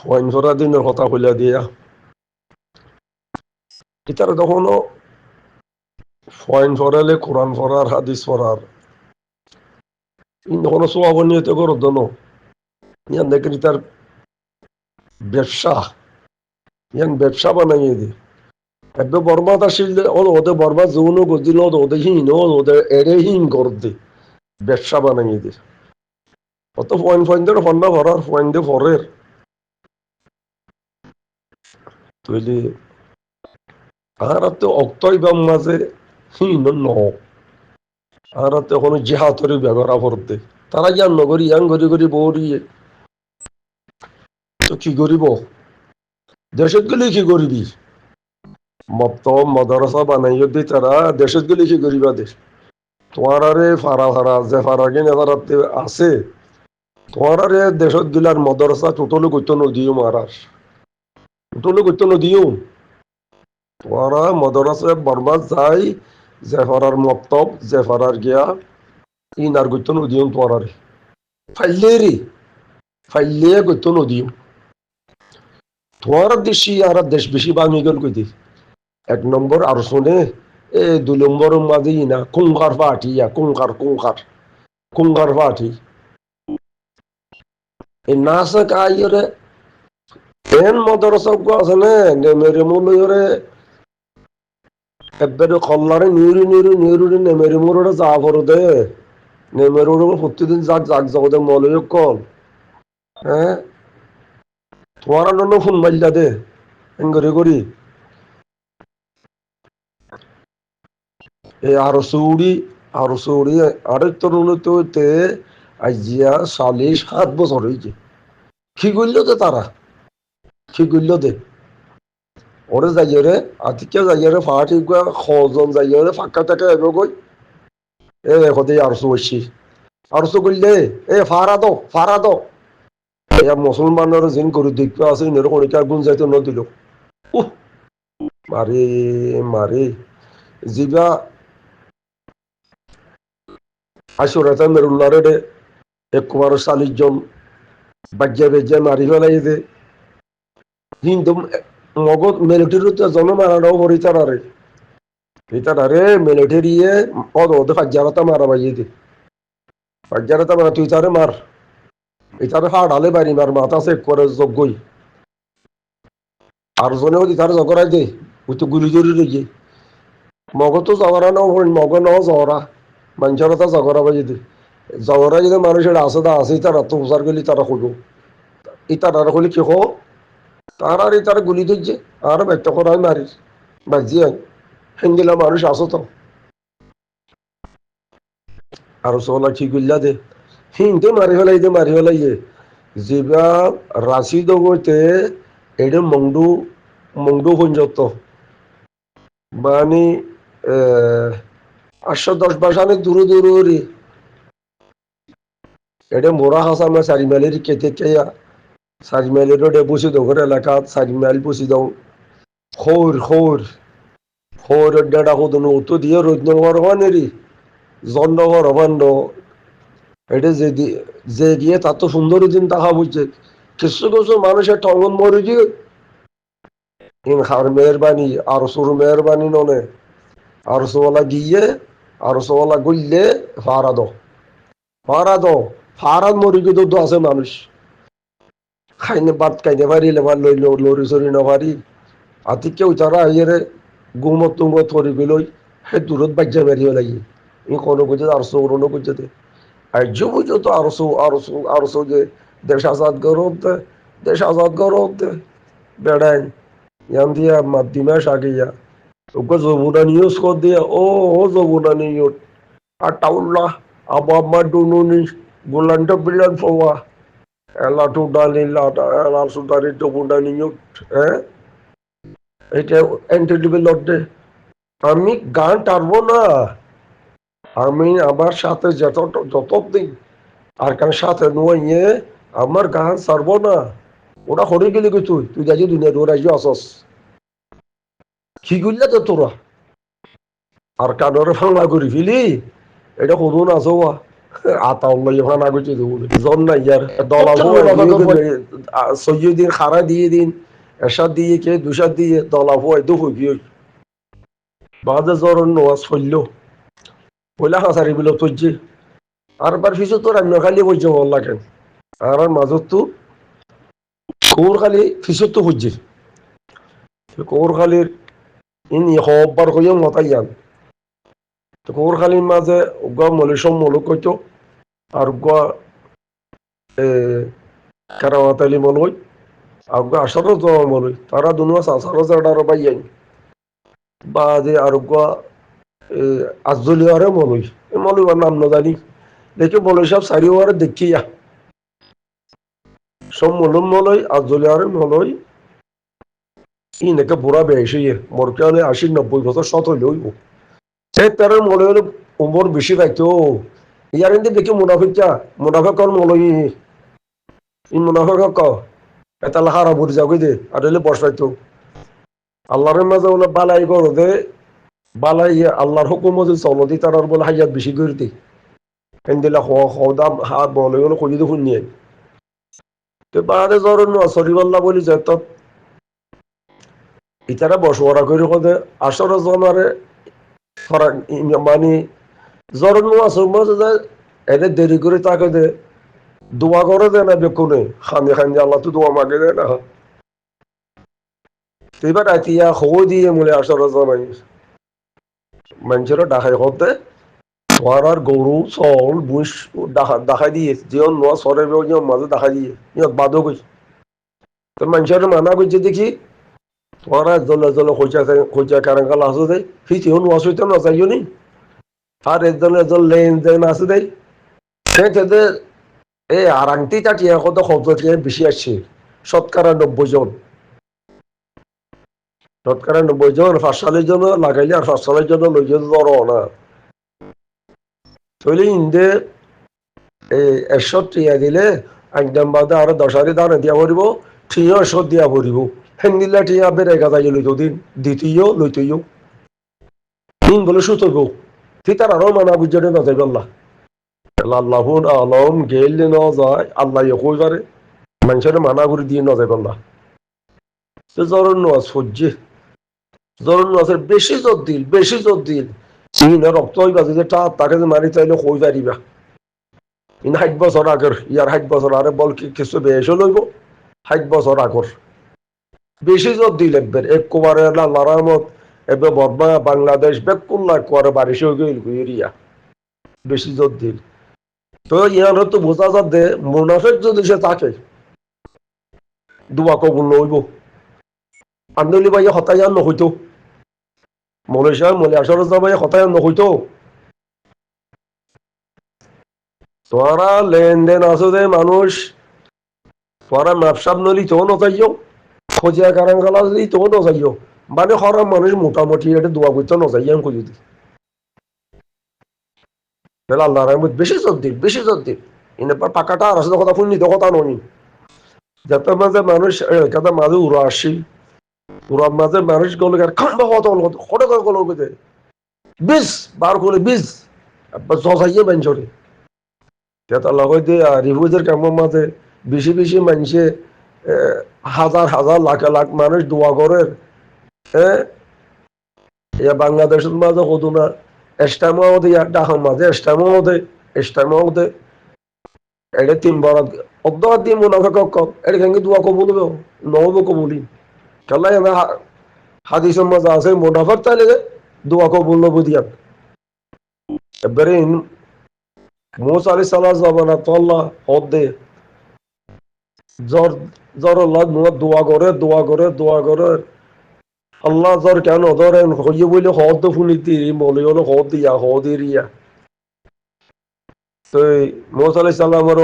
wine ফরা দিনের কথা কইলা দিয়া এটার তখনও ওয়াইন ফরালে কোরআন ফরার হাদিস ফরার তখনও সোয়াব নিয়তে করো দনো ইয়ান দেখি তার ব্যবসা ইয়ান ব্যবসা বানাইয়ে দি একদম বরবাদ আসিল ওদের বরবাদ যৌনও গদিল ওদের হীন ওদের এড়ে হীন করতে ব্যবসা বানাইয়ে দি অত পয়েন্টের ফন্ডা ভরার পয়েন্টে ভরের তৈলি আর তো অক্তই বাম মাঝে হীন ন আর তো কোনো জেহাতরি ব্যবহার করতে তারা ইয়ান নগরী ইয়ান গড়ি গড়ি বৌরিয়ে তো কি করিব দেশত গেলে কি করবি মত মদরসা বানাইও দি তারা দেশত গেলে কি করিবা দেশ তোমার আরে ফারা ফারা যে ফারা কিনে ফারাতে আছে তোমার আরে দেশত গিলার মদরসা টোটলে করতে নদিও মারাস টোটলে করতে নদিও তোমারা মদরসা বরবাদ যাই যে ফারার মক্তব যে ফারার গিয়া ইনার করতে নদিও তোমার আরে ফাইলে রে ফাইলে করতে নদিও তোমার দেশি আর দেশ বেশি ভাঙি গেল কইতে এক নম্বর আর শোনে এ 2 নম্বর মাঝে না কুঙ্কার পাঠি কুঙ্কার কুঙ্কার কুঙ্কার পাঠি এই নাসা কাইরে এন মদরসা আছে না নেমেরে মুলরে এবারে খল্লারে নিউরি নিউরি নিউরি নেমেরে মুলরে যা করো দে নেমেরে প্রতিদিন যাক যাক যাও দে মলয় কল হ্যাঁ তোমার জন্য ফোন মাইলা দে এঙ্গরি করি এই আরো চৌড়ি আরে তোর তো আজিয়া 7.5 বছর হয়েছে কি করল দে তারা কি করল দে ওরে যাইরে আতিকে যাইরে ফাটি খজন যাইরে ফাঁকা টাকা এগো গই এ হতে আরসো হইছি আরসো করলে এ ফারা দো এ মুসলমানের জিন করে দেখতে আছে এর কণিকা গুণ যাইতে নদিল উহ মারে মারে জিবা আসুরাতা মেরুল্লারে দে 41 জন বাজ্যা বেজ্যা মারি ফেলাই দে কিন্তু মগজ মিলিটারিতে জনমানাও হরিতারে হিতারে মিলিটারিয়ে ওদের ফাজ্জারাতা মারা বাইয়ে দে ফাজ্জারাতা মারা তুই তারে মার এটারে হাড়ালে বাড়ি মার মাথা চেক করে যোগ্যই আর জনেও দি তারে জগরাই দে ওই তো গুলি জড়ি রেখে মগ তো জগরা নাও মগ নাও জগরা মানুষের তা জগরা বাজি দে জগরা যদি মানুষের আছে দা আছে তারা তো উচার গেলি তারা খুলবো ইতার আর খুলি কি হো তার আর ইতার গুলি দিচ্ছে আর ব্যক্ত করাই মারিস বাজি আই হিন্দিলা মানুষ আসো তো আর সোলা ঠিক গুল্লা দে হিন্দে মারি ফেলাই দে যেবা রাশি দগতে এডে মংডু পঞ্জত মানে 810 বাসানে দূরে এটা মোরা হাসামা 4 মাইলের কেতে কেয়া 4 মাইলের রোডে বসে দোঘর এলাকা 4 মাইল বসে দাও খোর ডেডা হতো তো দিয়ে রোজনগর হবানেরি জন্নগর হবান এটা যে গিয়ে তার তো সুন্দর দিন দেখা বুঝছে কিছু কিছু মানুষের ঠঙ্গন মরে গিয়ে হার মেহরবানি আর সুর মেহরবানি ননে আর সোলা গিয়ে আর সোলা গইলে ফারাদ মরি গিয়ে তো আছে মানুষ খাইনে বাদ খাইতে পারি লেবার লরি সরি নপারি আতি কেউ তারা আইয়েরে গুমত তুমত করি গেলই সে দূরত বাজ্যা মেরিয়ে লাগি ই কোনো বুঝে আর সৌরনো বুঝতে আর্য বুঝো তো আরো যে দেশ আজাদ গরব বেড়াই ইয়ান দিয়া মাধ্যমে সাগিয়া ওকে যমুনা নিউজ কর দিয়া ও যমুনা নিউজ আর টাউল্লা আবা ডুনুনি বুলান্টা বিলান ফোয়া এলা টুডানি লাটা এলা সুদারি যমুনা নিউজ হ্যাঁ এটা এন্টারটেইনমেন্ট লড়তে আমি গান টানবো না আমি আমার সাথে যতদিন আর কার সাথে নিয়ে আমার গান ছাড়বো না ওরা হরে গেলি তুই যাই দুনিয়া তোরা আসস কি করলে তো তোরা আর কানরে ফাংলা করি ফেলি এটা কোনো না যাওয়া আতাউল্লাহ ফানা কইছে বলে জন না ইয়ার সবচেয়ে দলাফো মুনাফাকের পর সৈয়দিন খারা দিয়ে দিন এরশাদ দিয়ে কে দুশাদ দিয়ে দলাফো এদু হইবি বাদে জরন নোয়াজ হইল পয়লা হাসারি বিল তৈছে আর বার ফিসু তো রান্না খালি বলছে বললা কেন আর মাজত তো কোর খালি ফিসু তো হচ্ছে কোর খালির ইনি হবার হইয়া মতাই যান তো কোর খালির মাঝে উগা মলিসম মলুক কইতো আর উগা কারামাত আলী মলই আর উগা আশারও তো মলই তারা দুনুয়া সাসারও জাডার বাইয়াই বা যে আর উগা আজলিয়ারে মলই মলইবার নাম না জানি দেখে মলই সব সারিওয়ারে দেখিয়া সব মলুম মলই আজলিয়ারে মলই ই নাকি বুড়া বেশি মরকে হলে ৮০-৯০ বছর শত হইলে হইব সে তার মনে হলে উমর বেশি পাইতো ইয়ার কিন্তু দেখি মুনাফিক কর মলই ই মুনাফিক ক এটা হারা বুড়ি যাও দে আর হলে বস পাইতো আল্লাহর মাঝে বলে বালাই করো দে বালাই আল্লাহর হুকুম মধ্যে চলো দি তার বলে হাইয়াত বেশি করে দি এন্দিলা দাম হা বলে হলো কই দি শুনিয়ে তো বাদে জরুন সরিবাল্লাহ বলি যে তো ইতারা বসওয়ারা করে কদে আসর জনারে মানে জরুন আসর মাঝে যে এনে দেরি করে তাকে দে দোয়া করে দে না বেকুনে খানি খানি আল্লাহ তো দোয়া মাগে দেয় না এবার আইতিয়া খবর দিয়ে মনে আসর জানাই মানুষের ডাকাই করতে আর গরু চল বুস ডাকাই দিয়ে যে নোয়া সরে মাঝে ডাকাই দিয়ে ইয়ত বাদও গেছে তো মানুষের মানা করছে দেখি তোরা জলে জলে খোঁজা কারাঙ্গাল আসো দেয় ফিচিও নোয়া সইতে না চাইও নি আর এজল লেনদেন আছে দেয় সেক্ষেত্রে এই আর আংটি টাটিয়া কত শব্দ বেশি আসছে ৯০ জন ৯০ জন ৫ সালের জন্য লাগাইলে আর ৫ সালের জন্য লই যে জ্বর না তৈলে ইন্দে এই ১০০ টিয়া দিলে একদম বাদে আরো ১০ দানে দিয়া পড়িব ঠিও ১০০ দিয়া পড়িব হেন্দিলা টিয়া বেড়ে গাদাই লইতো দিন দ্বিতীয় লইতইও তিন বলে সুতইব ফিতার আরো মানা বুঝে না যাই আল্লাহ আল্লাহুন আলম গেলে ন যায় আল্লাহ কই পারে মানুষের মানা করে দিয়ে না যাই আল্লাহ তো জরুর নোয়াজ সহ্যে জরুর নোয়াজের বেশি জোর দিল ইন রক্ত হইবা যদি তাকে যে মারি চাইলে কই পারিবা ইন ৬০ বছর আগের ইয়ার ৬০ বছর আরে বল কিছু বেশি লইব ৬০ বছর আগর বেশি জোর দিল একবার একবারে আল্লাহ রহমত এবার বর্মা বাংলাদেশ বেকুল্লা করে বারিশ হয়ে গেল ইরিয়া বেশি জোর দিল তো ইয়ার তো বোঝা যাবে মুনাফেক যদি সে থাকে দুয়া কবুল লইব আন্দোলি ভাই হতাইয়া নহইতো মলেশিয়া মলে আসর ভাই হতাইয়া নহইতো তোরা লেনদেন আছে যে মানুষ তোরা ব্যবসাব নলি তো নজাইও খোঁজিয়া কারাঙ্গালা যদি তো নজাইও মানে হরাম মানুষ মোটামুটি এটা দোয়া করতে নজাইয়া খুঁজি দি আল্লাহ রহমত বেশি জোর দিন এবার পাকাটা আর আসলে কথা শুনি তো কথা নই যাতে মাঝে মানুষ কথা মাঝে উড়া আসি উড়ার মাঝে মানুষ গেল খাম্বা কথা হঠাৎ গেল বিষ বার করে বিষ জজাইয়ে মানুষরে তার লগে রিভুজের কামের মাঝে বেশি বেশি মানুষে হাজার হাজার লাখ লাখ মানুষ দোয়া করে হ্যাঁ বাংলাদেশের মাঝে হতো না এস্টামাও দে ডাকার মাঝে এস্টামাও দে এটা ৩ বরাত অব্দ দিয়ে মুনাফা কম এটা কেন দোয়া কবুল নহব কবুলি কালাই আমরা হাদিসের মাঝে আছে মুনাফার চাইলে দোয়া কবুল নব দিয়ান এবারে মুসা আলাইহিস সালাম জামানা তো আল্লাহ হদ দে জ্বর আল্লাহ দোয়া করে আল্লাহ জ্বর কেন ধরেন হইয়ে বলে হদ ফুনিতি বলে হলো হদ দিয়া তো মুসা আলাইহিস সালামের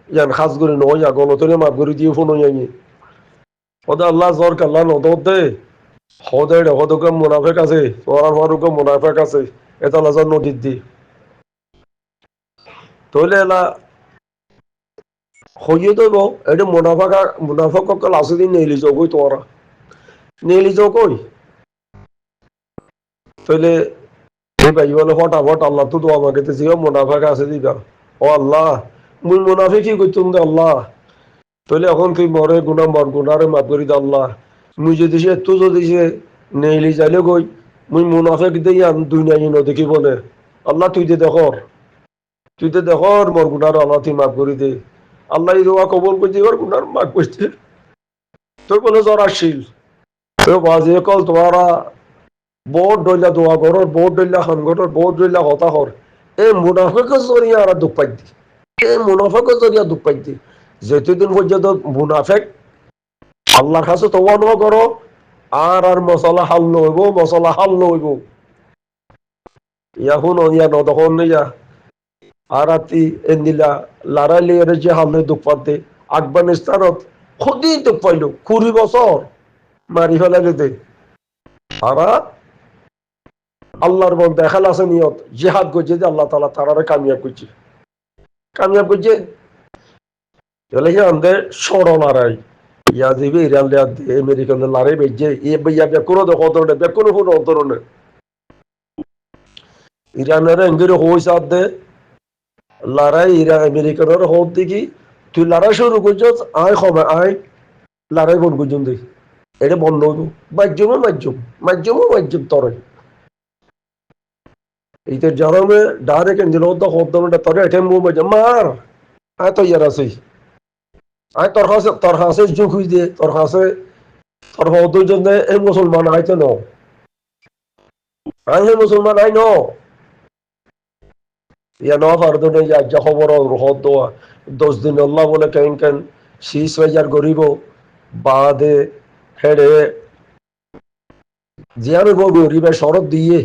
ইয়ান খাস করে নয় গলতরে মাফ করে দিয়ে ফোন হইয়ানি ওদের আল্লাহ জ্বর কাল্লা নদর দে হদকে মুনাফেক আছে ওরার ফারুকে মুনাফেক আছে এটা লাজার নদীর দি তাহলে এলা হইয়ে দেব এটা মুনাফাক আছে দিন নেলি যাও কই তোরা নেলি যাও কই তাহলে এই ভাই বলে ফটাফট আল্লাহ তো দোয়া মাগেতেছি মুনাফেক আছে দিবা ও আল্লাহ মুই মুনাফে কি করতুম দে আল্লাহ তাহলে এখন তুই মরে গুণা মর গুণারে মাফ করি দে আল্লাহ মুই যদি সে একটু যদি সে নেইলি যাইলে গই মুই মুনাফেক দিয়ে আন দুনিয়া ইনো দেখি বলে আল্লাহ তুই তো দেখর মোর গুণার আল্লাহ তুই মাফ করি দে আল্লাহ এই দোয়া কবল করছে এবার গুণার মাফ করছে তোর বলে জ্বর আসছিল তো বাজে কল তোমারা বহুত ডইলা দোয়া করর বহুত ডইলা খান করর বহুত ডইলা হতা হর এই মুনাফেকের জরিয়া আর দুঃখ পাই দি এই মুনাফেকের জরিয়া দুঃখ পাই দি যেতদিন পর্যন্ত মুনাফেক আল্লাহর কাছে তোয়া ন করো আর মশলা হাল লইব মশলা হাল লইব ইয়া শুনো ইয়া ন তখন ইয়া আর আতি এন্দিলা লারাইলে এর যে হাল দুঃখ পাতে আফগানিস্তানত খুদি দুঃখ পাইল 20 বছর মারি ফেলাই দে তারা আল্লাহর বন্ধ দেখাল আছে নিয়ত জিহাদ করছে যে আল্লাহ তালা তারা কামিয়াব করছে তাহলে আমাদের সরল লড়াই ইয়া দিবে ইরান আমেরিকান লড়াই বেজে ইয়া বেকুনো দেখো ধরনের বেকুনো কোনো ধরনের ইরানের এঙ্গির হইছে দে লড়াই ইরান আমেরিকানের হোক দেখি তুই লড়াই শুরু করছিস আয় খবে আয় লড়াই বন্ধ করছুন দেখি এটা বন্ধ হইব মাধ্যম তরে এইটা জরমে ডাইরেক্ট এঞ্জেল হতো হদ্দমটা তরে এটেম মু মার আয় তো ইয়ার আছে আয় তোর হাসে যুগ হই দিয়ে তোর হাসে তোর হদ্দর জন্য এই মুসলমান আইতে ন আয় হে মুসলমান আই ন ইয়া ন ফারদো নেই যা খবর হদ 10 দিন আল্লাহ বলে কেন শীষ বাজার গরিব বাদে হেড়ে জিয়ারে গরিবে শরৎ দিয়ে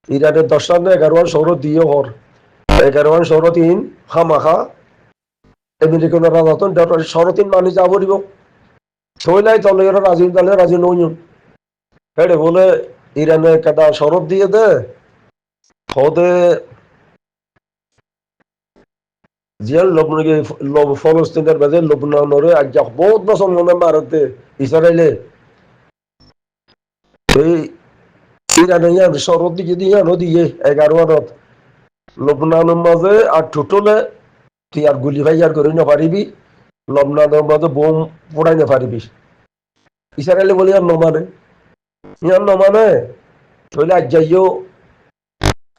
ইরানের 10 না 11 শরৎ দিয়ে হর 11 শরৎ ইন খামাখা আমেরিকান রাজাতন শরৎ ইন মানি যাব দিব ছইলাই তলে এরা রাজি নই হেড়ে বলে ইরানে কাদা শরৎ দিয়ে দে হদে জিয়াল ফলস্তিনের বাজে লবনানরে আজ বহুত বছর মনে মারতে ইসরায়েলে এই ইরানে ইয়ান শরৎ দিয়ে ইয়ানো দিয়ে 11 লবনানের মাঝে আর টোটলে তুই আর গুলি ভাইয়ার করে না পারিবি লবনানের মাঝে বোম পোড়াই না পারিবি ইসরায়েলে বলি আর নমানে তাহলে আজ যাইও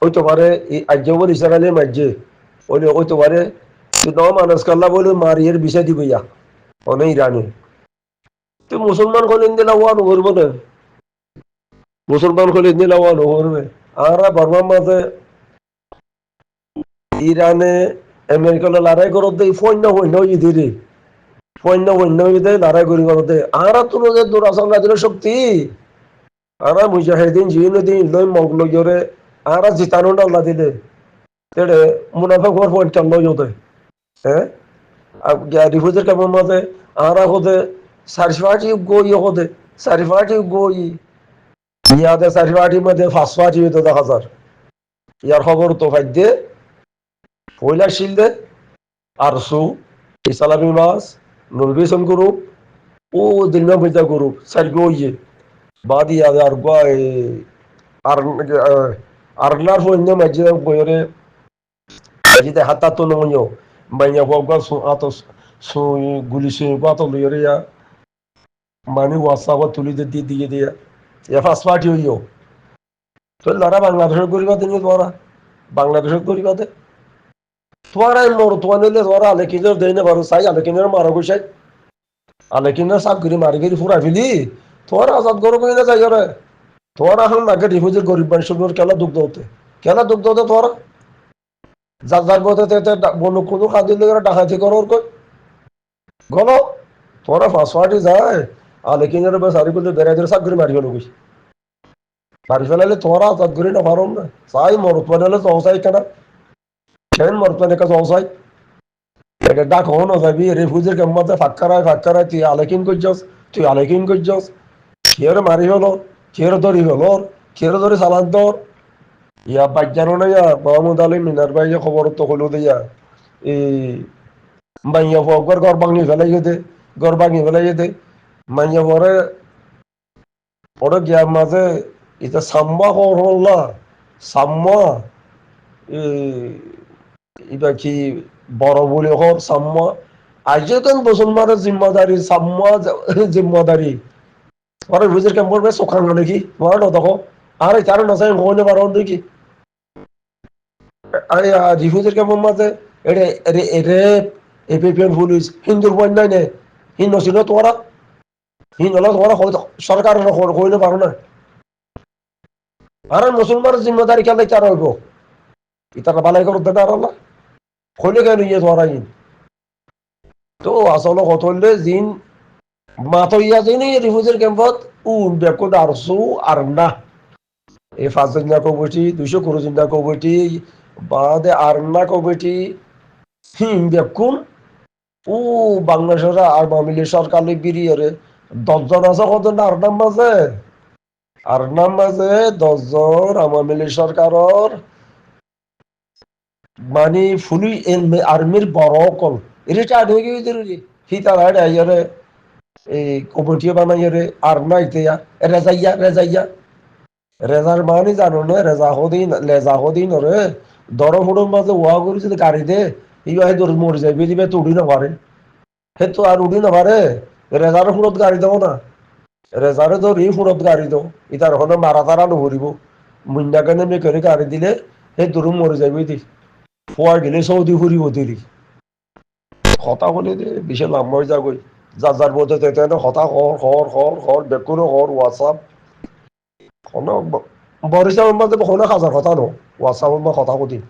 হইতে পারে আজ যাও বলে ইসরায়েলে মাঝে হইতে পারে তুই ন মানুষ কাল্লা বলে মারিয়ের বিষয় দিব ইয়া অনেক ইরানি তুই মুসলমান খোলেন দিলা ওয়ান করবো না মুসলমান খোলেন দিলা ওয়ান করবে আর বর্মার মাঝে ইরানে আমেরিকান লড়াই করত দেই ফৈন্য ইদিরে ফৈন্য লড়াই করি করতে আর তোর দূরাসন রাজের শক্তি আর মুজাহিদিন জিনুদ্দিন লই মগল জোরে আর জিতানো আল্লাহ দিলে তেড়ে মুনাফা খবর পয়েন্ট লই হতে হ্যাঁ রিফুজের কেমন মাঝে আর হতে সারিফাটি গই হতে সারিফাটি গই ইয়াদে সারিফাটির মধ্যে ফাঁসফাটি হইতে দেখা যার ইয়ার খবর তো ফাইদে পয়লা শিলদে আরসু ইসলামী মাস নরবেশন গ্রুপ ও দিলমা বৈজা গ্রুপ সারিগো ইয়ে বাদি আর আরনার ফন্য মাঝে বয়রে মাঝে হাতা তো নয় মাইয়া বাবা আতো গুলি তো লইরে ইয়া মানে ওয়াসাবা তুলি দিয়ে ইয়া ফার্স্ট পার্টি হইও তো লড়া বাংলাদেশের গরিবা দিন বাংলাদেশের গরিবা দে তোরা মোর তো নিলে তোরা আলেকিনের দেই না পারো চাই আলেকিনের মারা গুছাই আলেকিনের সাপ গিরি মারি গিরি ফুরা ফেলি তোরা আজাদ গরম হয়ে না যাই রে তোরা এখন নাকে রিফুজের গরিব মানুষের খেলা দুগ্ধ হতে তোরা যার মধ্যে বনু কোনো খাদ্য ডাকাতি করার কই গলো তোরা ফাঁসফাটি যায় আলেকিনের বেশ সারি করলে বেড়াইদের সাপ গিরি মারি গেল গুছি মারি ফেলাইলে তোরা আজাদ গরি না পারম না চাই মরত বানালে চৌসাই কেনা কেন মরতানে কাছে অসাই এটা ডাক হনো যাবি রেফুজের কেমতে ফাক্কারায় তুই আলেকিন করছস কিয়রে মারি হলো কিয়রে ধরি সালান তোর ইয়া বাজ্যানো না ইয়া মোহাম্মদ আলী মিনার ভাই খবর তো হলো দিয়া এই মাইয়া ফকর ঘর ভাঙি ফেলাই যেতে মাইয়া পরে গিয়ার মাঝে এটা সাম্বা হল না সাম্মা এবার কি বড় বলে হর সাম্মা আজকাল মুসলমানের জিম্মাদারি সাম্মা জিম্মাদারি ওরা রোজের কেমন করবে চোখান নাকি তোমার দেখো আর তার নসাই হইলে পারো নাকি আরে রিফিউজের কেমন মাঝে এটা রেপ এপিপিএন পুলিশ হিন্দুর বই নাই নে হিন্দু ছিল তোমরা হিন্দু হলো তোমরা সরকার হইলে পারো না আর মুসলমানের জিম্মাদারি খেলে তার হইব ইতারা বালাই করতে না আর হইলে কেন ইয়ে তোমরা ইন তো আসলে কত হইলে জিন মাতইয়া যাই নাই রিফিউজের ক্যাম্পত বেকুদ আরসু আর না এই 5 জনিয়া কমিটি 200 জনিয়া কমিটি বাদে আর না কমিটি বেকুন বাংলাদেশের আর মামিলি সরকারি বিরিয়রে 10 জন আছে কত না আর নাম মাঝে 10 জন আওয়ামী সরকারের মানে ফুলি আর্মির বড় কল রিটায়ার্ড হয়ে গিয়ে হিতার আইয়ারে এই কমিটি বানাইয়ারে আর না ইতেয়া রেজার মানে জানো না লেজা হদিন রে দর ফুড়োর মাঝে ওয়া করে যদি গাড়ি দে ইবাই তোর মরে যাবে দিবে তো উড়ি না পারে হে তো আর উড়ি না পারে রেজার ফুড়ত গাড়ি দাও না রেজারে ধরি ফুড়ত গাড়ি দাও ইতার হলে মারা তারা নভরিব মুন্ডাকে নেমে করে গাড়ি দিলে সেই তোর মরে যাবে দি ফুয়া গেলে সৌদি ফুরিব দিলি কথা বলে দে বিশাল লাম্বা যাগই যার বলতে তেতে কথা খর বেকুনো খর হোয়াটসঅ্যাপ কোনো বরিশাল মাঝে কোনো হাজার কথা নো হোয়াটসঅ্যাপত মই কথা সুধিম